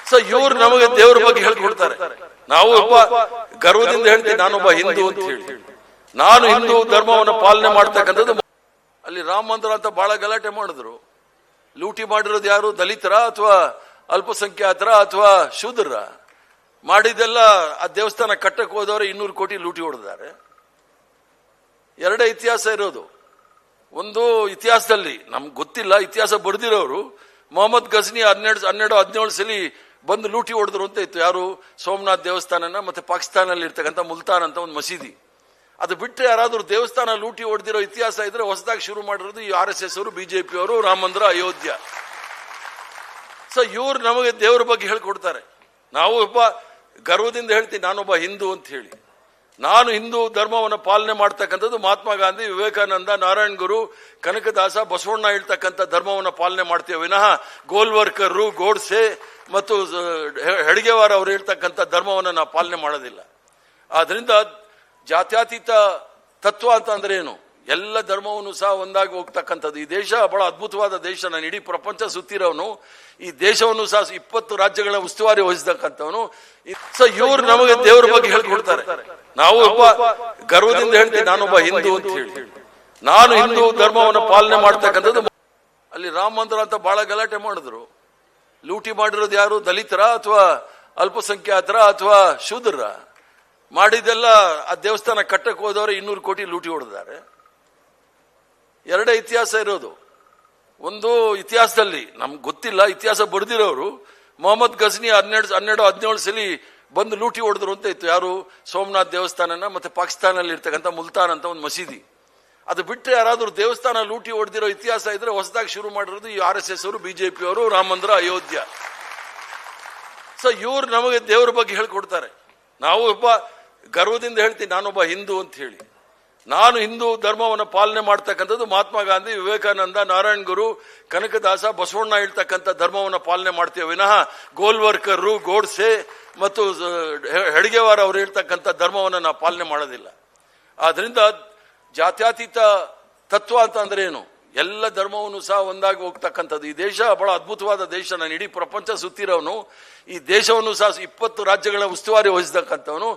So ಇವ್ರು ನಮಗೆ ದೇವರ ಬಗ್ಗೆ ಹೇಳ್ಕೊಡ್ತಾರೆ. ನಾವು ಒಬ್ಬ ಗರ್ವದಿಂದ ಹೇಳ್ತೀವಿ ನಾನೊಬ್ಬ ಹಿಂದೂ ಅಂತ ಹೇಳಿ. ನಾನು ಹಿಂದೂ ಧರ್ಮವನ್ನು ಪಾಲನೆ ಮಾಡ್ತಕ್ಕಂಥದ್ದು. ಅಲ್ಲಿ ರಾಮ ಮಂದಿರ ಅಂತ ಬಹಳ ಗಲಾಟೆ ಮಾಡಿದ್ರು. ಲೂಟಿ ಮಾಡಿರೋದು ಯಾರು? ದಲಿತರ ಅಥವಾ ಅಲ್ಪಸಂಖ್ಯಾತರ ಅಥವಾ ಶೂದ್ರರ? ಮಾಡಿದೆಲ್ಲ ಆ ದೇವಸ್ಥಾನ ಕಟ್ಟಕ್ಕೆ ಹೋದವರು 200 ಕೋಟಿ ಲೂಟಿ ಹೊಡೆದಿದ್ದಾರೆ. ಎರಡೇ ಇತಿಹಾಸ ಇರೋದು. ಒಂದು ಇತಿಹಾಸದಲ್ಲಿ ನಮ್ಗೆ ಗೊತ್ತಿಲ್ಲ, ಇತಿಹಾಸ ಬರೆದಿರೋರು ಮೊಹಮ್ಮದ್ ಗಜ್ನಿ 17 ಸಲ ಬಂದು ಲೂಟಿ ಹೊಡೆದ್ರು ಅಂತ ಇತ್ತು. ಯಾರು? ಸೋಮನಾಥ್ ದೇವಸ್ಥಾನನ ಮತ್ತೆ ಪಾಕಿಸ್ತಾನಲ್ಲಿ ಇರ್ತಕ್ಕಂಥ ಮುಲ್ತಾನ್ ಅಂತ ಒಂದು ಮಸೀದಿ. ಅದು ಬಿಟ್ಟರೆ ಯಾರಾದ್ರೂ ದೇವಸ್ಥಾನ ಲೂಟಿ ಹೊಡೆದಿರೋ ಇತಿಹಾಸ ಇದ್ರೆ ಹೊಸದಾಗಿ ಶುರು ಮಾಡಿರೋದು ಈ RSS ಅವರು, ಬಿಜೆಪಿ ಅವರು, ರಾಮ ಮಂದಿರ, ಅಯೋಧ್ಯ. ಸೊ ಇವ್ರು ನಮಗೆ ದೇವರ ಬಗ್ಗೆ ಹೇಳ್ಕೊಡ್ತಾರೆ. ನಾವು ಒಬ್ಬ ಗರ್ವದಿಂದ ಹೇಳ್ತೀವಿ ನಾನೊಬ್ಬ ಹಿಂದೂ ಅಂತ ಹೇಳಿ. ನಾನು ಹಿಂದೂ ಧರ್ಮವನ್ನು ಪಾಲನೆ ಮಾಡ್ತಕ್ಕಂಥದ್ದು ಮಹಾತ್ಮ ಗಾಂಧಿ, ವಿವೇಕಾನಂದ, ನಾರಾಯಣ ಗುರು, ಕನಕದಾಸ, ಬಸವಣ್ಣ ಹೇಳ್ತಕ್ಕಂಥ ಧರ್ಮವನ್ನು ಪಾಲನೆ ಮಾಡ್ತೇವೆ ವಿನಃ ಗೋಲ್ವರ್ಕರ್, ಗೋಡ್ಸೆ ಮತ್ತು ಹೆಡ್ಗೆವಾರ್ ಅವರು ಹೇಳ್ತಕ್ಕಂಥ ಧರ್ಮವನ್ನು ನಾವು ಪಾಲನೆ ಮಾಡೋದಿಲ್ಲ. ಆದ್ರಿಂದ ಜಾತ್ಯತೀತ ತತ್ವ ಅಂತ ಅಂದ್ರೆ ಏನು? ಎಲ್ಲ ಧರ್ಮವನ್ನು ಸಹ ಒಂದಾಗಿ ಹೋಗ್ತಕ್ಕಂಥದ್ದು. ಈ ದೇಶ ಬಹಳ ಅದ್ಭುತವಾದ ದೇಶ. ನಾನು ಇಡೀ ಪ್ರಪಂಚ ಸುತ್ತಿರೋನು. ಈ ದೇಶವನ್ನು ಸಹ 20 ರಾಜ್ಯಗಳ ಉಸ್ತುವಾರಿ ವಹಿಸತಕ್ಕಂಥವನು. ಸೊ ಇವ್ರು ನಮಗೆ ದೇವರ ಬಗ್ಗೆ ಹೇಳ್ಕೊಡ್ತಾರೆ. ನಾವು ಒಬ್ಬ ಗರ್ವದಿಂದ ಹೇಳ್ತೀವಿ ನಾನೊಬ್ಬ ಹಿಂದೂ ಅಂತ ಹೇಳಿ. ನಾನು ಹಿಂದೂ ಧರ್ಮವನ್ನು ಪಾಲನೆ ಮಾಡ್ತಕ್ಕಂಥದ್ದು. ಅಲ್ಲಿ ರಾಮ ಮಂದಿರ ಅಂತ ಬಹಳ ಗಲಾಟೆ ಮಾಡಿದ್ರು. ಲೂಟಿ ಮಾಡಿರೋದು ಯಾರು? ದಲಿತರ ಅಥವಾ ಅಲ್ಪಸಂಖ್ಯಾತರ ಅಥವಾ ಶೂದ್ರರ? ಮಾಡಿದೆಲ್ಲ ಆ ದೇವಸ್ಥಾನ ಕಟ್ಟಕ್ಕೆ ಹೋದವರು 200 ಕೋಟಿ ಲೂಟಿ ಹೊಡೆದಿದ್ದಾರೆ. ಎರಡೇ ಇತಿಹಾಸ ಇರೋದು. ಒಂದು ಇತಿಹಾಸದಲ್ಲಿ ನಮ್ಗೆ ಗೊತ್ತಿಲ್ಲ, ಇತಿಹಾಸ ಬರೆದಿರೋರು ಮೊಹಮ್ಮದ್ ಗಜ್ನಿ 17 ಸಲ ಬಂದು ಲೂಟಿ ಹೊಡೆದ್ರು ಅಂತ ಇತ್ತು. ಯಾರು? ಸೋಮನಾಥ್ ದೇವಸ್ಥಾನನ ಮತ್ತೆ ಪಾಕಿಸ್ತಾನಲ್ಲಿ ಇರ್ತಕ್ಕಂಥ ಮುಲ್ತಾನ್ ಅಂತ ಒಂದು ಮಸೀದಿ. ಅದು ಬಿಟ್ಟರೆ ಯಾರಾದ್ರೂ ದೇವಸ್ಥಾನ ಲೂಟಿ ಹೊಡೆದಿರೋ ಇತಿಹಾಸ ಇದ್ರೆ ಹೊಸದಾಗಿ ಶುರು ಮಾಡಿರೋದು ಈ RSS ಅವರು, ಬಿಜೆಪಿ ಅವರು, ರಾಮ ಮಂದಿರ, ಅಯೋಧ್ಯ. ಸೊ ಇವ್ರು ನಮಗೆ ದೇವರ ಬಗ್ಗೆ ಹೇಳ್ಕೊಡ್ತಾರೆ. ನಾವು ಒಬ್ಬ ಗರ್ವದಿಂದ ಹೇಳ್ತೀವಿ ನಾನೊಬ್ಬ ಹಿಂದೂ ಅಂತ ಹೇಳಿ. ನಾನು ಹಿಂದೂ ಧರ್ಮವನ್ನು ಪಾಲನೆ ಮಾಡ್ತಕ್ಕಂಥದ್ದು ಮಹಾತ್ಮ ಗಾಂಧಿ, ವಿವೇಕಾನಂದ, ನಾರಾಯಣ ಗುರು, ಕನಕದಾಸ, ಬಸವಣ್ಣ ಹೇಳ್ತಕ್ಕಂಥ ಧರ್ಮವನ್ನು ಪಾಲನೆ ಮಾಡ್ತೇವೆ ವಿನಃ ಗೋಲ್ವರ್ಕರ್, ಗೋಡ್ಸೆ ಮತ್ತು ಹೆಡ್ಗೆವಾರ್ ಅವರು ಹೇಳ್ತಕ್ಕಂಥ ಧರ್ಮವನ್ನು ನಾವು ಪಾಲನೆ ಮಾಡೋದಿಲ್ಲ. ಆದ್ರಿಂದ ಜಾತ್ಯತೀತ ತತ್ವ ಅಂತ ಅಂದ್ರೆ ಏನು? ಎಲ್ಲ ಧರ್ಮವನ್ನು ಸಹ ಒಂದಾಗಿ ಹೋಗ್ತಕ್ಕಂಥದ್ದು. ಈ ದೇಶ ಬಹಳ ಅದ್ಭುತವಾದ ದೇಶ. ನಾನು ಇಡೀ ಪ್ರಪಂಚ ಸುತ್ತಿರೋನು. ಈ ದೇಶವನ್ನು ಸಹ 20 ರಾಜ್ಯಗಳ ಉಸ್ತುವಾರಿ ವಹಿಸತಕ್ಕಂಥವನು.